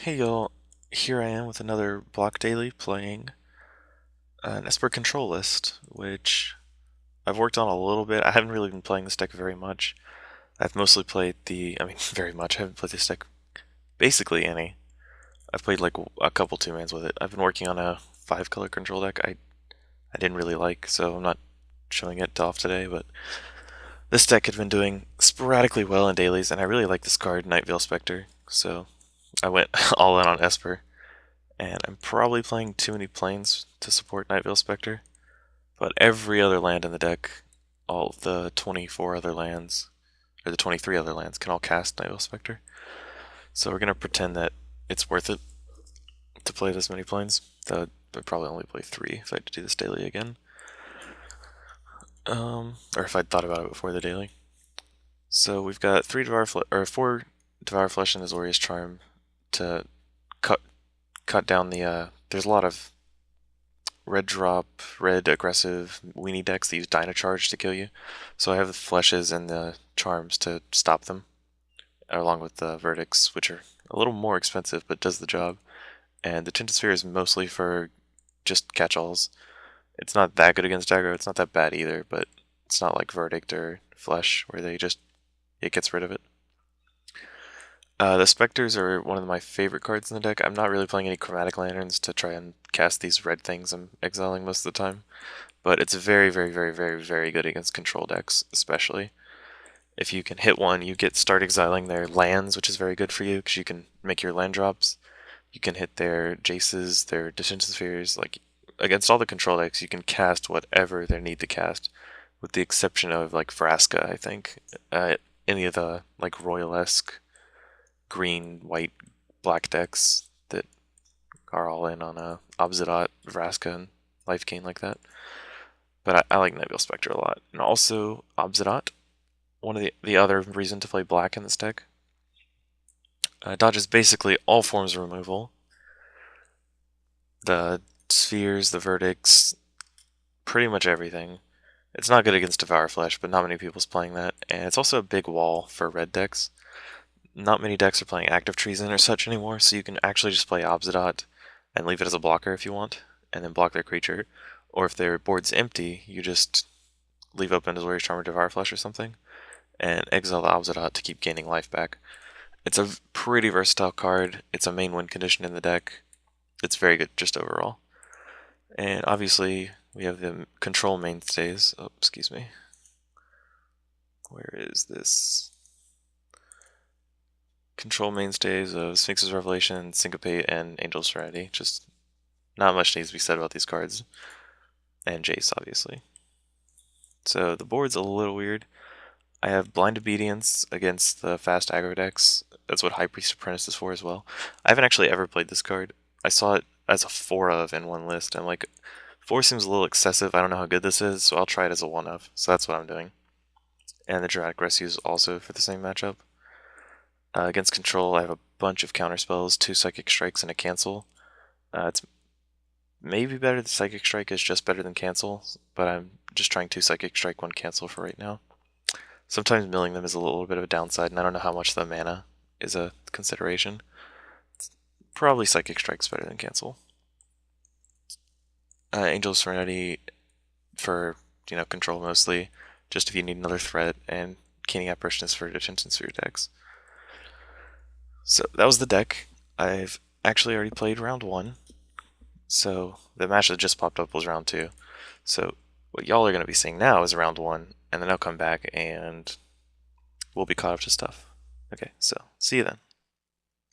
Hey y'all, here I am with another block daily playing an Esper control list, which I've worked on a little bit. I haven't really been playing this deck very much. I've mostly played very much. I haven't played this deck basically any. I've played like a couple two-mans with it. I've been working on a 5-color control deck I didn't really like, so I'm not showing it off today, but this deck had been doing sporadically well in dailies, and I really like this card, Night Veil Spectre, so I went all in on Esper. And I'm probably playing too many planes to support Night Veil Spectre, but every other land in the deck, all the 24 other lands, or the 23 other lands, can all cast Night Veil Spectre. So we're going to pretend that it's worth it to play this many planes. Though I'd probably only play 3 if I had to do this daily again. Or if I'd thought about it before the daily. So we've got 4 Devour Flesh and Azorius Charm to cut down the. There's a lot of red drop, red aggressive weenie decks that use Dynacharge to kill you. So I have the Fleshes and the Charms to stop them, along with the Verdicts, which are a little more expensive but does the job. And the Tinted Sphere is mostly for just catch-alls. It's not that good against aggro, it's not that bad either, but it's not like Verdict or Flesh where it gets rid of it. The Spectres are one of my favorite cards in the deck. I'm not really playing any Chromatic Lanterns to try and cast these red things I'm exiling most of the time, but it's very, very, very, very, very good against control decks, especially. If you can hit one, you start exiling their lands, which is very good for you, because you can make your land drops. You can hit their Jaces, their Dissension Spheres. Like, against all the control decks, you can cast whatever they need to cast, with the exception of, like, Vraska, I think. Any of the, like, Royal-esque green, white, black decks that are all in on Obsidian, Vraska, and Life Gain like that. But I like Night Veil Spectre a lot. And also Obsidian, one of the other reason to play black in this deck. Dodges basically all forms of removal. The spheres, the verdicts, pretty much everything. It's not good against Devour Flesh, but not many people's playing that. And it's also a big wall for red decks. Not many decks are playing Active Treason or such anymore, so you can actually just play Obsidian and leave it as a blocker if you want, and then block their creature. Or if their board's empty, you just leave open Azorius Charm or Devour Flesh or something, and exile the Obsidian to keep gaining life back. It's a pretty versatile card. It's a main win condition in the deck. It's very good just overall. And obviously, we have the control mainstays. Oh, excuse me. Where is this? Control mainstays of Sphinx's Revelation, Syncopate, and Angel's Serenity. Just not much needs to be said about these cards. And Jace, obviously. So the board's a little weird. I have Blind Obedience against the fast aggro decks. That's what High Priest Apprentice is for as well. I haven't actually ever played this card. I saw it as a 4 of in one list. I'm like, 4 seems a little excessive. I don't know how good this is, so I'll try it as a 1 of. So that's what I'm doing. And the Dramatic Rescue is also for the same matchup. Against Control, I have a bunch of counter spells, 2 Psychic Strikes, and a Cancel. It's maybe better. The Psychic Strike is just better than Cancel, but I'm just trying 2 Psychic Strike, 1 Cancel for right now. Sometimes milling them is a little bit of a downside, and I don't know how much the mana is a consideration. It's probably Psychic Strike's better than Cancel. Angel's Serenity for, control mostly, just if you need another threat, and Keening Apparition is for Detention Sphere decks. So that was the deck. I've actually already played round 1, so the match that just popped up was round 2. So what y'all are going to be seeing now is round 1, and then I'll come back and we'll be caught up to stuff. Okay, so see you then.